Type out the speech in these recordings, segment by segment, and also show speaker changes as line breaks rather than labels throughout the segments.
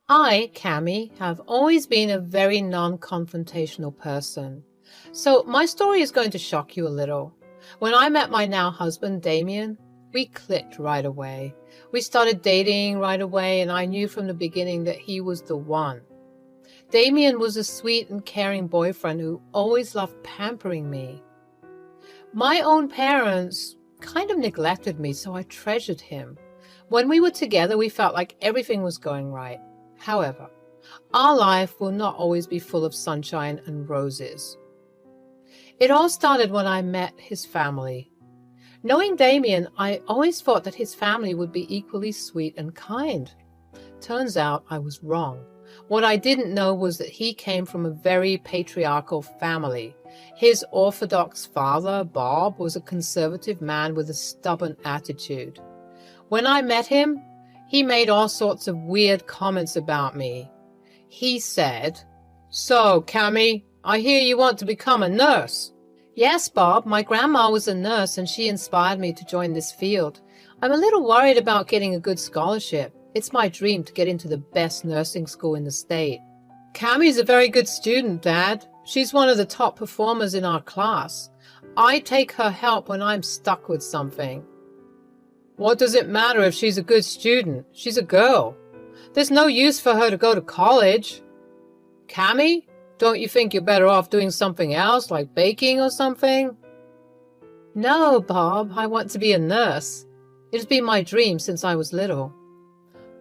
I, Cami, have always been a very non-confrontational person. So my story is going to shock you a little. When I met my now husband, Damien, we clicked right away. We started dating right away, and I knew from the beginning that he was the one. Damien was a sweet and caring boyfriend who always loved pampering me. My own parents kind of neglected me, so I treasured him. When we were together, we felt like everything was going right. However, our life will not always be full of sunshine and roses. It all started when I met his family. Knowing Damien, I always thought that his family would be equally sweet and kind. Turns out I was wrong. What I didn't know was that he came from a very patriarchal family. His Orthodox father, Bob, was a conservative man with a stubborn attitude. When I met him, he made all sorts of weird comments about me. He said, "So, Cami, I hear you want to become a nurse." "Yes, Bob, my grandma was a nurse and she inspired me to join this field. I'm a little worried about getting a good scholarship. It's my dream to get into the best nursing school in the state." "Cami's a very good student, Dad. She's one of the top performers in our class. I take her help when I'm stuck with something." "What does it matter if she's a good student? She's a girl. There's no use for her to go to college." "Cami, don't you think you're better off doing something else, like baking or something?" "No, Bob, I want to be a nurse. It's been my dream since I was little."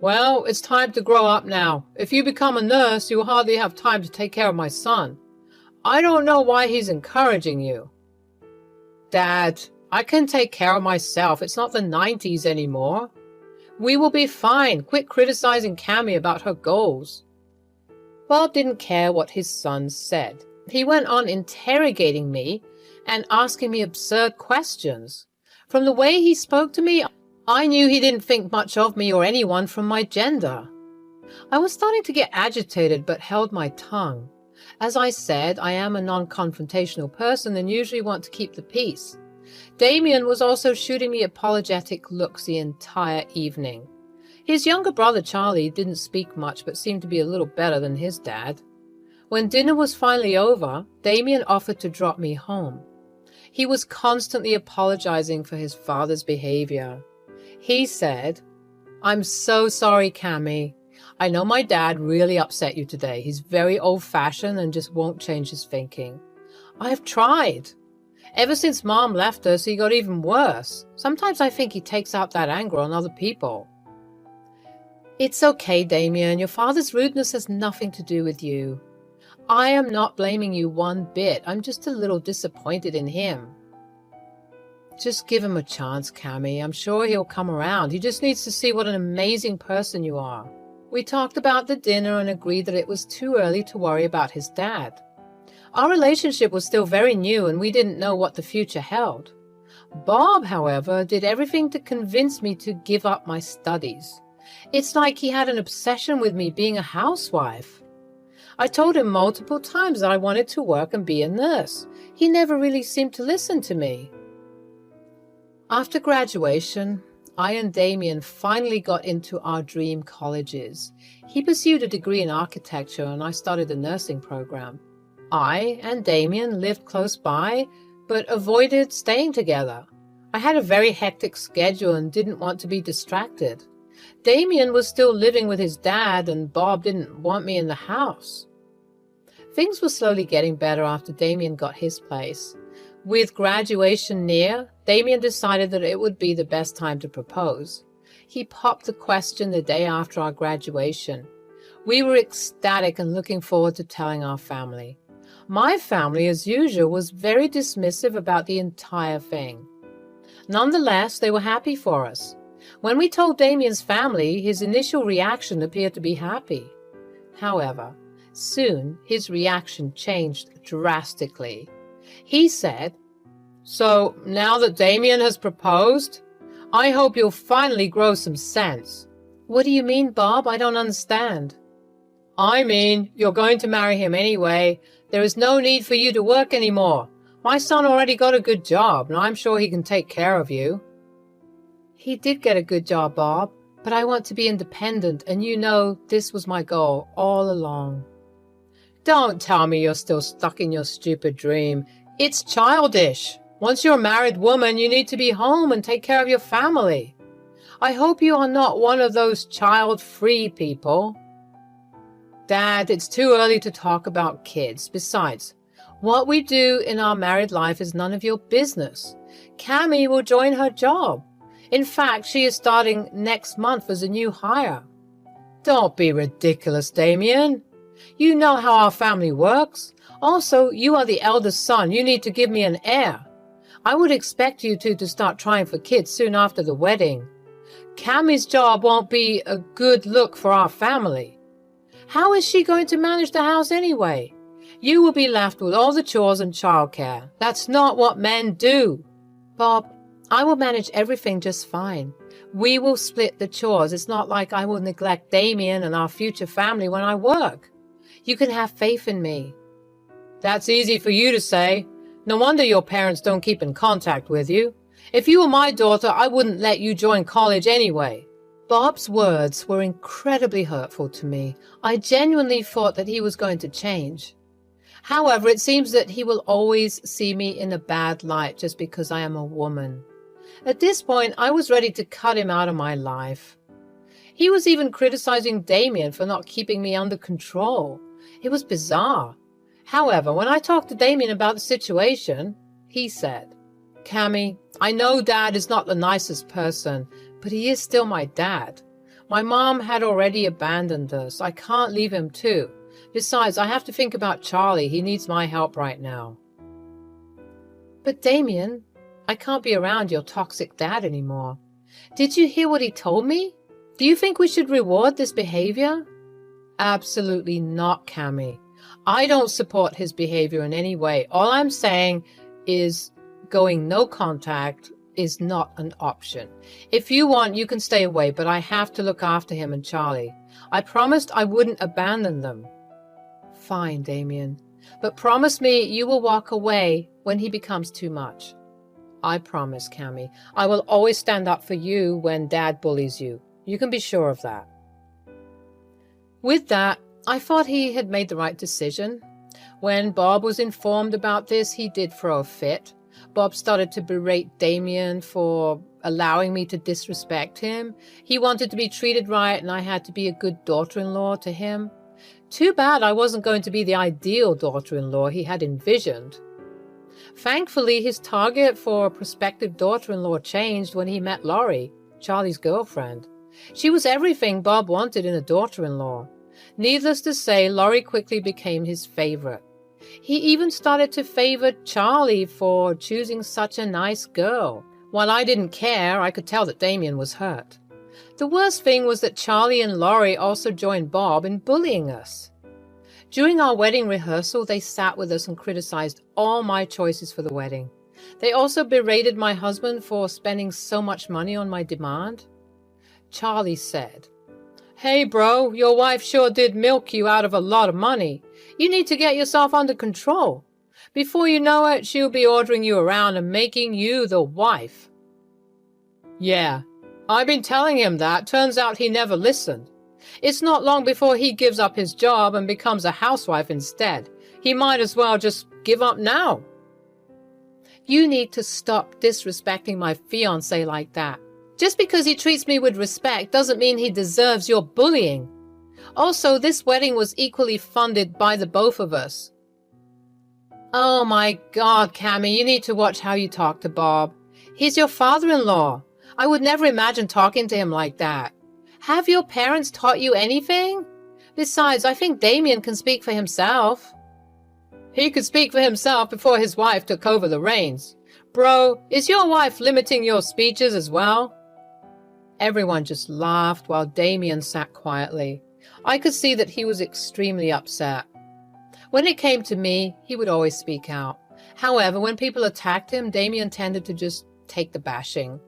"Well, it's time to grow up now. If you become a nurse, you'll hardly have time to take care of my son. I don't know why he's encouraging you." "Dad, I can take care of myself. It's not the 90s anymore. We will be fine. Quit criticizing Cami about her goals." Bob didn't care what his son said. He went on interrogating me and asking me absurd questions. From the way he spoke to me, I knew he didn't think much of me or anyone from my gender. I was starting to get agitated but held my tongue. As I said, I am a non-confrontational person and usually want to keep the peace. Damien was also shooting me apologetic looks the entire evening. His younger brother Charlie didn't speak much but seemed to be a little better than his dad. When dinner was finally over, Damien offered to drop me home. He was constantly apologizing for his father's behavior. He said, "I'm so sorry, Cami. I know my dad really upset you today. He's very old-fashioned and just won't change his thinking. I've tried. Ever since Mom left us, he got even worse. Sometimes I think he takes out that anger on other people." "It's okay, Damien. Your father's rudeness has nothing to do with you. I am not blaming you one bit. I'm just a little disappointed in him." "Just give him a chance, Cami. I'm sure he'll come around. He just needs to see what an amazing person you are." We talked about the dinner and agreed that it was too early to worry about his dad. Our relationship was still very new and we didn't know what the future held. Bob, however, did everything to convince me to give up my studies. It's like he had an obsession with me being a housewife. I told him multiple times that I wanted to work and be a nurse. He never really seemed to listen to me. After graduation, I and Damien finally got into our dream colleges. He pursued a degree in architecture and I started a nursing program. I and Damien lived close by, but avoided staying together. I had a very hectic schedule and didn't want to be distracted. Damien was still living with his dad and Bob didn't want me in the house. Things were slowly getting better after Damien got his place. With graduation near, Damien decided that it would be the best time to propose. He popped the question the day after our graduation. We were ecstatic and looking forward to telling our family. My family, as usual, was very dismissive about the entire thing. Nonetheless, they were happy for us. When we told Damien's family, his initial reaction appeared to be happy. However, soon his reaction changed drastically. He said, "So, now that Damien has proposed, I hope you'll finally grow some sense." "What do you mean, Bob? I don't understand." "I mean, you're going to marry him anyway. There is no need for you to work anymore. My son already got a good job, and I'm sure he can take care of you." "He did get a good job, Bob, But I want to be independent, and you know this was my goal all along. Don't tell me you're still stuck in your stupid dream. It's childish. Once you're a married woman, you need to be home and take care of your family. I hope you are not one of those child-free people. Dad, it's too early to talk about kids. Besides, what we do in our married life is none of your business. Cammie will join her job. In fact, she is starting next month as a new hire. Don't be ridiculous, Damien. You know how our family works. Also, you are the eldest son. You need to give me an heir. I would expect you two to start trying for kids soon after the wedding. Cammie's job won't be a good look for our family. How is she going to manage the house anyway? You will be left with all the chores and childcare. That's not what men do. Bob, I will manage everything just fine. We will split the chores. It's not like I will neglect Damien and our future family when I work. You can have faith in me. That's easy for you to say. No wonder your parents don't keep in contact with you. If you were my daughter, I wouldn't let you join college anyway. Bob's words were incredibly hurtful to me. I genuinely thought that he was going to change. However, it seems that he will always see me in a bad light just because I am a woman. At this point, I was ready to cut him out of my life. He was even criticizing Damien for not keeping me under control. It was bizarre. However, when I talked to Damien about the situation, he said, Cammie, I know Dad is not the nicest person, but he is still my dad. My mom had already abandoned us. I can't leave him too. Besides, I have to think about Charlie. He needs my help right now. But Damien, I can't be around your toxic dad anymore. Did you hear what he told me? Do you think we should reward this behavior? Absolutely not, Cammie. I don't support his behavior in any way. All I'm saying is going no contact is not an option. If you want, you can stay away, but I have to look after him and Charlie. I promised I wouldn't abandon them. Fine, Damien. But promise me you will walk away when he becomes too much. I promise, Cammie. I will always stand up for you when Dad bullies you. You can be sure of that. With that, I thought he had made the right decision. When Bob was informed about this, he did throw a fit. Bob started to berate Damien for allowing me to disrespect him. He wanted to be treated right, and I had to be a good daughter-in-law to him. Too bad I wasn't going to be the ideal daughter-in-law he had envisioned. Thankfully, his target for a prospective daughter-in-law changed when he met Laurie, Charlie's girlfriend. She was everything Bob wanted in a daughter-in-law. Needless to say, Laurie quickly became his favorite. He even started to favor Charlie for choosing such a nice girl. While I didn't care, I could tell that Damien was hurt. The worst thing was that Charlie and Laurie also joined Bob in bullying us. During our wedding rehearsal, they sat with us and criticized all my choices for the wedding. They also berated my husband for spending so much money on my demand. Charlie said, "Hey bro, your wife sure did milk you out of a lot of money. You need to get yourself under control. Before you know it, she'll be ordering you around and making you the wife." Yeah, I've been telling him that. Turns out he never listened. It's not long before he gives up his job and becomes a housewife instead. He might as well just give up now. You need to stop disrespecting my fiancé like that. Just because he treats me with respect doesn't mean he deserves your bullying. Also, this wedding was equally funded by the both of us. Oh my God, Cammie, you need to watch how you talk to Bob. He's your father-in-law. I would never imagine talking to him like that. Have your parents taught you anything? Besides, I think Damien can speak for himself. He could speak for himself before his wife took over the reins. Bro, is your wife limiting your speeches as well? Everyone just laughed while Damien sat quietly. I could see that he was extremely upset. When it came to me, he would always speak out. However, when people attacked him, Damien tended to just take the bashing.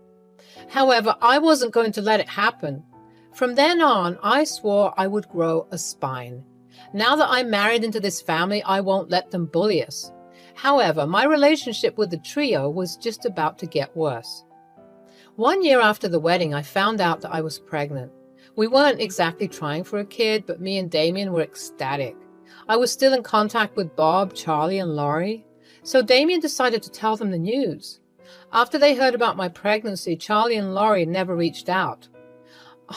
However, I wasn't going to let it happen. From then on, I swore I would grow a spine. Now that I'm married into this family, I won't let them bully us. However, my relationship with the trio was just about to get worse. 1 year after the wedding, I found out that I was pregnant. We weren't exactly trying for a kid, but me and Damien were ecstatic. I was still in contact with Bob, Charlie, and Laurie, so Damien decided to tell them the news. After they heard about my pregnancy, Charlie and Laurie never reached out.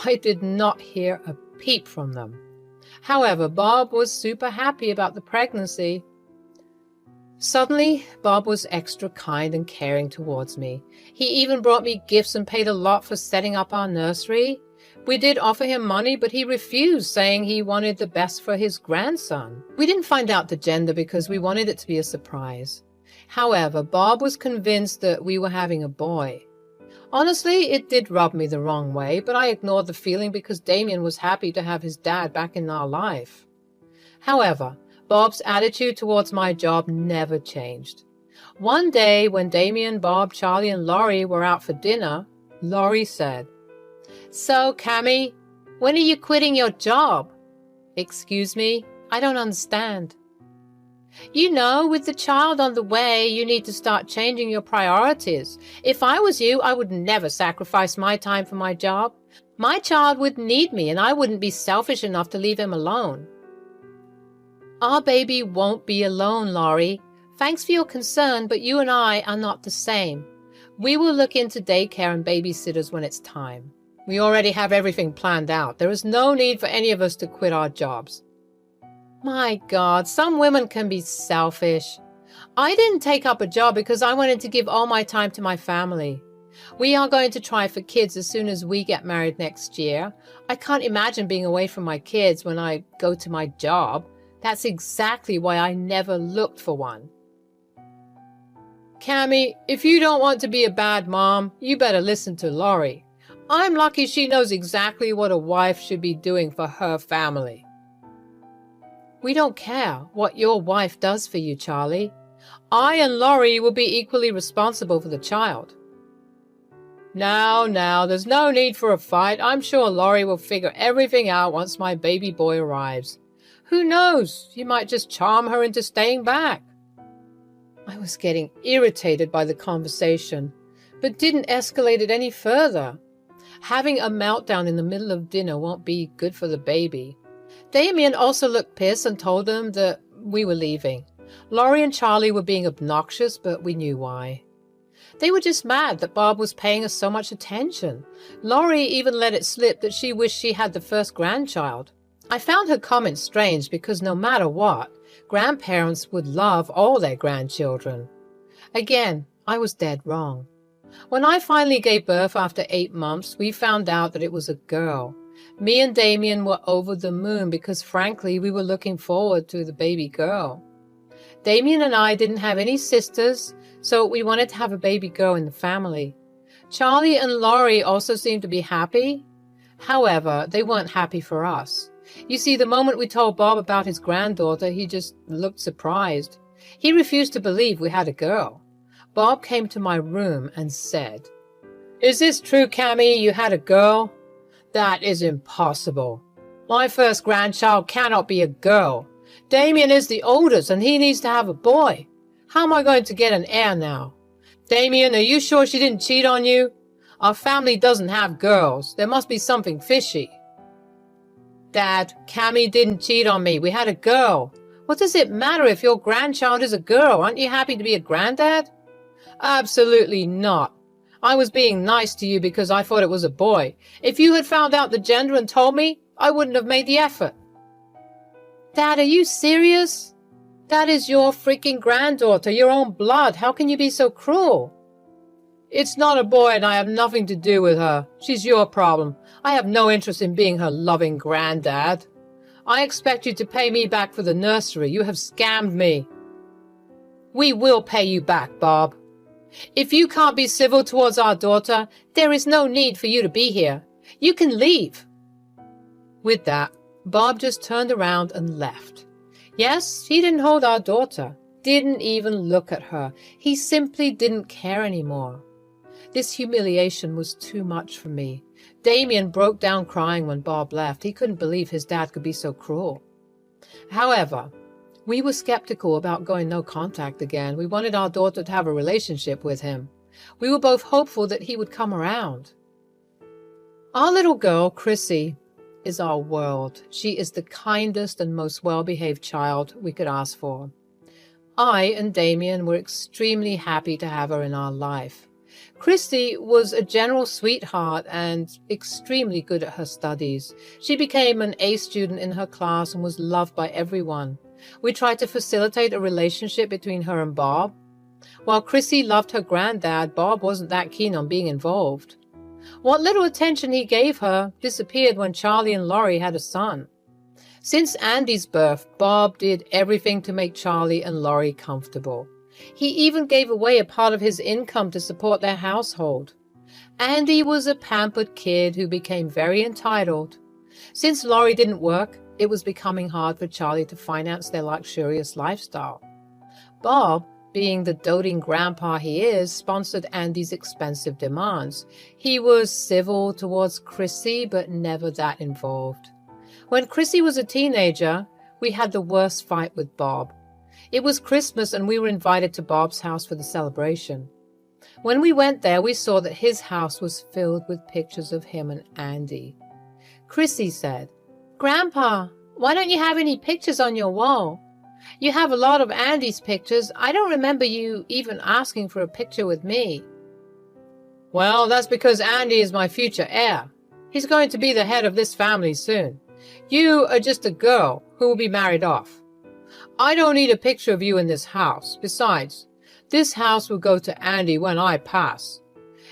I did not hear a peep from them. However, Bob was super happy about the pregnancy. Suddenly, Bob was extra kind and caring towards me. He even brought me gifts and paid a lot for setting up our nursery. We did offer him money, but he refused, saying he wanted the best for his grandson. We didn't find out the gender because we wanted it to be a surprise. However, Bob was convinced that we were having a boy. Honestly, it did rub me the wrong way, but I ignored the feeling because Damien was happy to have his dad back in our life. However, Bob's attitude towards my job never changed. One day, when Damien, Bob, Charlie, and Laurie were out for dinner, Laurie said, "So, Cammy, when are you quitting your job?" "Excuse me, I don't understand." "You know, with the child on the way, you need to start changing your priorities. If I was you, I would never sacrifice my time for my job. My child would need me, and I wouldn't be selfish enough to leave him alone." "Our baby won't be alone, Laurie. Thanks for your concern, but you and I are not the same. We will look into daycare and babysitters when it's time. We already have everything planned out. There is no need for any of us to quit our jobs." My God, some women can be selfish. I didn't take up a job because I wanted to give all my time to my family. We are going to try for kids as soon as we get married next year. I can't imagine being away from my kids when I go to my job. That's exactly why I never looked for one. Cammy, if you don't want to be a bad mom, you better listen to Laurie. I'm lucky she knows exactly what a wife should be doing for her family. We don't care what your wife does for you, Charlie. I and Laurie will be equally responsible for the child. Now, there's no need for a fight. I'm sure Laurie will figure everything out once my baby boy arrives. Who knows? You might just charm her into staying back. I was getting irritated by the conversation, but didn't escalate it any further. Having a meltdown in the middle of dinner won't be good for the baby. Damien also looked pissed and told them that we were leaving. Laurie and Charlie were being obnoxious, but we knew why. They were just mad that Bob was paying us so much attention. Laurie even let it slip that she wished she had the first grandchild. I found her comment strange because no matter what, grandparents would love all their grandchildren. Again, I was dead wrong. When I finally gave birth after 8 months, we found out that it was a girl. Me and Damien were over the moon because, frankly, we were looking forward to the baby girl. Damien and I didn't have any sisters, so we wanted to have a baby girl in the family. Charlie and Laurie also seemed to be happy. However, they weren't happy for us. You see, the moment we told Bob about his granddaughter, he just looked surprised. He refused to believe we had a girl. Bob came to my room and said, "Is this true, Cammy, you had a girl?" "That is impossible. My first grandchild cannot be a girl. Damien is the oldest and he needs to have a boy. How am I going to get an heir now? Damien, are you sure she didn't cheat on you? Our family doesn't have girls. There must be something fishy." "Dad, Cammy didn't cheat on me. We had a girl. What does it matter if your grandchild is a girl? Aren't you happy to be a granddad?" "Absolutely not. I was being nice to you because I thought it was a boy. If you had found out the gender and told me, I wouldn't have made the effort." "Dad, are you serious? That is your freaking granddaughter, your own blood. How can you be so cruel?" "It's not a boy and I have nothing to do with her. She's your problem. I have no interest in being her loving granddad. I expect you to pay me back for the nursery. You have scammed me." "We will pay you back, Bob. If you can't be civil towards our daughter, there is no need for you to be here. You can leave." With that, Bob just turned around and left. Yes, he didn't hold our daughter, didn't even look at her. He simply didn't care anymore. This humiliation was too much for me. Damien broke down crying when Bob left. He couldn't believe his dad could be so cruel. However, we were skeptical about going no contact again. We wanted our daughter to have a relationship with him. We were both hopeful that he would come around. Our little girl, Chrissy, is our world. She is the kindest and most well-behaved child we could ask for. I and Damien were extremely happy to have her in our life. Christy was a general sweetheart and extremely good at her studies. She became an A student in her class and was loved by everyone. We tried to facilitate a relationship between her and Bob. While Chrissy loved her granddad, Bob wasn't that keen on being involved. What little attention he gave her disappeared when Charlie and Laurie had a son. Since Andy's birth, Bob did everything to make Charlie and Laurie comfortable. He even gave away a part of his income to support their household. Andy was a pampered kid who became very entitled. Since Laurie didn't work, it was becoming hard for Charlie to finance their luxurious lifestyle. Bob, being the doting grandpa he is, sponsored Andy's expensive demands. He was civil towards Chrissy, but never that involved. When Chrissy was a teenager, we had the worst fight with Bob. It was Christmas and we were invited to Bob's house for the celebration. When we went there, we saw that his house was filled with pictures of him and Andy. Chrissy said, "Grandpa, why don't you have any pictures on your wall? You have a lot of Andy's pictures. I don't remember you even asking for a picture with me." "Well, that's because Andy is my future heir. He's going to be the head of this family soon. You are just a girl who will be married off. I don't need a picture of you in this house. Besides, this house will go to Andy when I pass.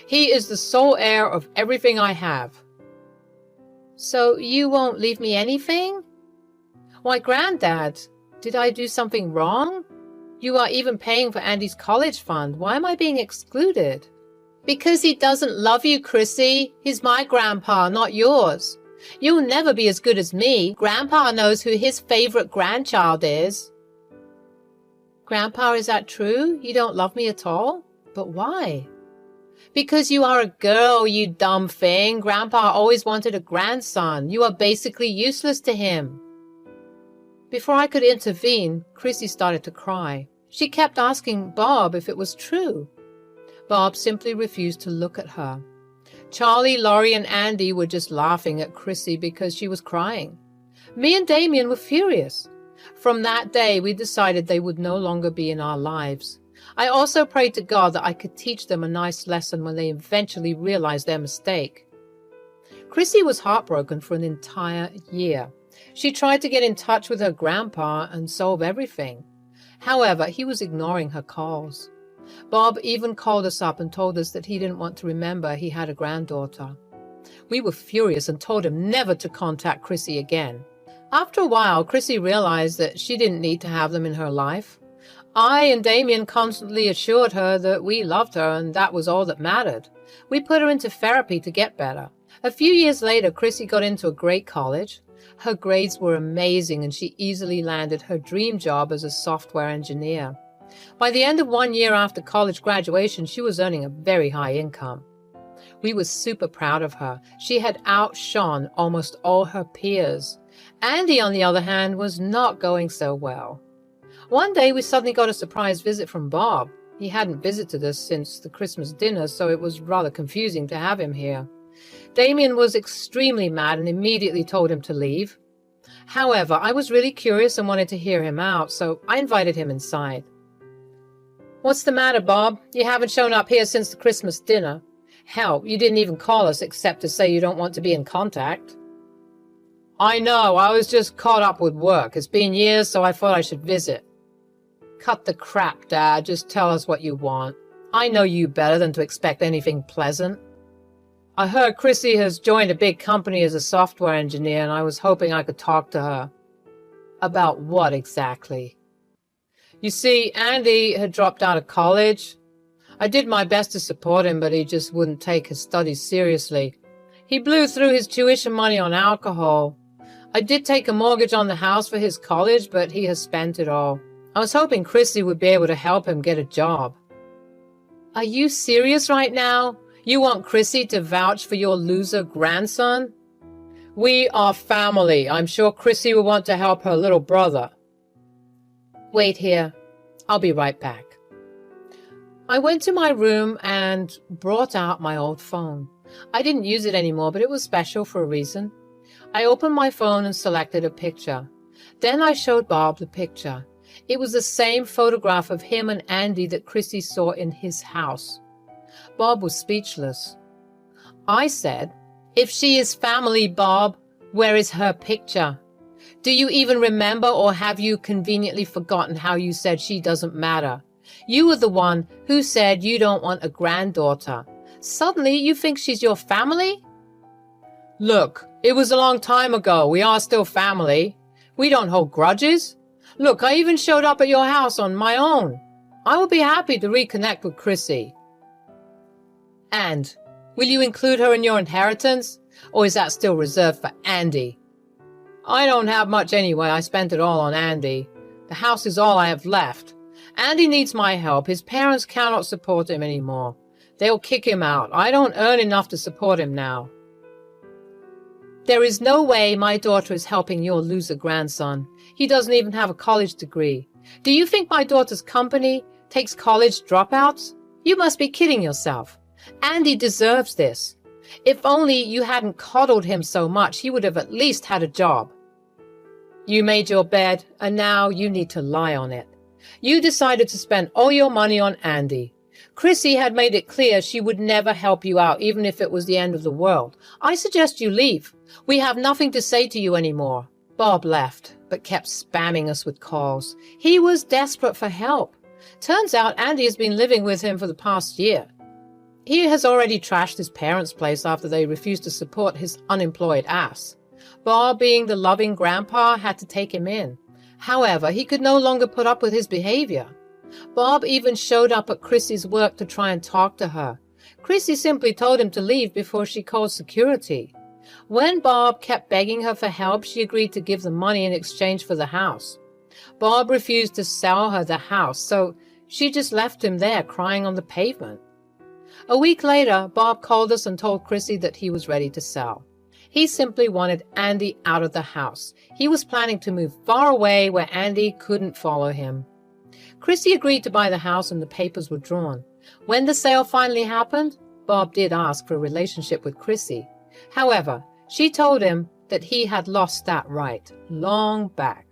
He is the sole heir of everything I have." "So you won't leave me anything?" "Why, Granddad, did I do something wrong? You are even paying for Andy's college fund. Why am I being excluded?" "Because he doesn't love you, Chrissy. He's my grandpa, not yours. You'll never be as good as me. Grandpa knows who his favorite grandchild is." "Grandpa, is that true? You don't love me at all? But why?" "Because you are a girl, you dumb thing. Grandpa always wanted a grandson. You are basically useless to him." Before I could intervene, Chrissy started to cry. She kept asking Bob if it was true. Bob simply refused to look at her. Charlie, Laurie, and Andy were just laughing at Chrissy because she was crying. Me and Damien were furious. From that day, we decided they would no longer be in our lives. I also prayed to God that I could teach them a nice lesson when they eventually realized their mistake. Chrissy was heartbroken for an entire year. She tried to get in touch with her grandpa and solve everything. However, he was ignoring her calls. Bob even called us up and told us that he didn't want to remember he had a granddaughter. We were furious and told him never to contact Chrissy again. After a while, Chrissy realized that she didn't need to have them in her life. I and Damien constantly assured her that we loved her and that was all that mattered. We put her into therapy to get better. A few years later, Chrissy got into a great college. Her grades were amazing and she easily landed her dream job as a software engineer. By the end of 1 year after college graduation, she was earning a very high income. We were super proud of her. She had outshone almost all her peers. Andy, on the other hand, was not going so well. One day, we suddenly got a surprise visit from Bob. He hadn't visited us since the Christmas dinner, so it was rather confusing to have him here. Damien was extremely mad and immediately told him to leave. However, I was really curious and wanted to hear him out, so I invited him inside. "What's the matter, Bob? You haven't shown up here since the Christmas dinner. Hell, you didn't even call us except to say you don't want to be in contact." "I know, I was just caught up with work. It's been years, so I thought I should visit." "Cut the crap, Dad. Just tell us what you want. I know you better than to expect anything pleasant." "I heard Chrissy has joined a big company as a software engineer, and I was hoping I could talk to her." "About what exactly?" "You see, Andy had dropped out of college. I did my best to support him, but he just wouldn't take his studies seriously. He blew through his tuition money on alcohol. I did take a mortgage on the house for his college, but he has spent it all. I was hoping Chrissy would be able to help him get a job." "Are you serious right now? You want Chrissy to vouch for your loser grandson?" "We are family. I'm sure Chrissy will want to help her little brother." "Wait here. I'll be right back." I went to my room and brought out my old phone. I didn't use it anymore, but it was special for a reason. I opened my phone and selected a picture. Then I showed Bob the picture. It was the same photograph of him and Andy that Chrissy saw in his house. Bob was speechless. I said, "If she is family, Bob, where is her picture? Do you even remember, or have you conveniently forgotten how you said she doesn't matter? You were the one who said you don't want a granddaughter. Suddenly you think she's your family?" "Look, it was a long time ago. We are still family. We don't hold grudges. Look, I even showed up at your house on my own. I will be happy to reconnect with Chrissy." "And will you include her in your inheritance, or is that still reserved for Andy?" "I don't have much anyway. I spent it all on Andy. The house is all I have left. Andy needs my help. His parents cannot support him anymore. They'll kick him out. I don't earn enough to support him now." "There is no way my daughter is helping your loser grandson. He doesn't even have a college degree. Do you think my daughter's company takes college dropouts? You must be kidding yourself. Andy deserves this. If only you hadn't coddled him so much, he would have at least had a job. You made your bed, and now you need to lie on it. You decided to spend all your money on Andy. Chrissy had made it clear she would never help you out, even if it was the end of the world. I suggest you leave. We have nothing to say to you anymore." Bob left, but kept spamming us with calls. He was desperate for help. Turns out Andy has been living with him for the past year. He has already trashed his parents' place after they refused to support his unemployed ass. Bob, being the loving grandpa, had to take him in. However, he could no longer put up with his behavior. Bob even showed up at Chrissy's work to try and talk to her. Chrissy simply told him to leave before she called security. When Bob kept begging her for help, she agreed to give the money in exchange for the house. Bob refused to sell her the house, so she just left him there crying on the pavement. A week later, Bob called us and told Chrissy that he was ready to sell. He simply wanted Andy out of the house. He was planning to move far away where Andy couldn't follow him. Chrissy agreed to buy the house and the papers were drawn. When the sale finally happened, Bob did ask for a relationship with Chrissy. However, she told him that he had lost that right long back.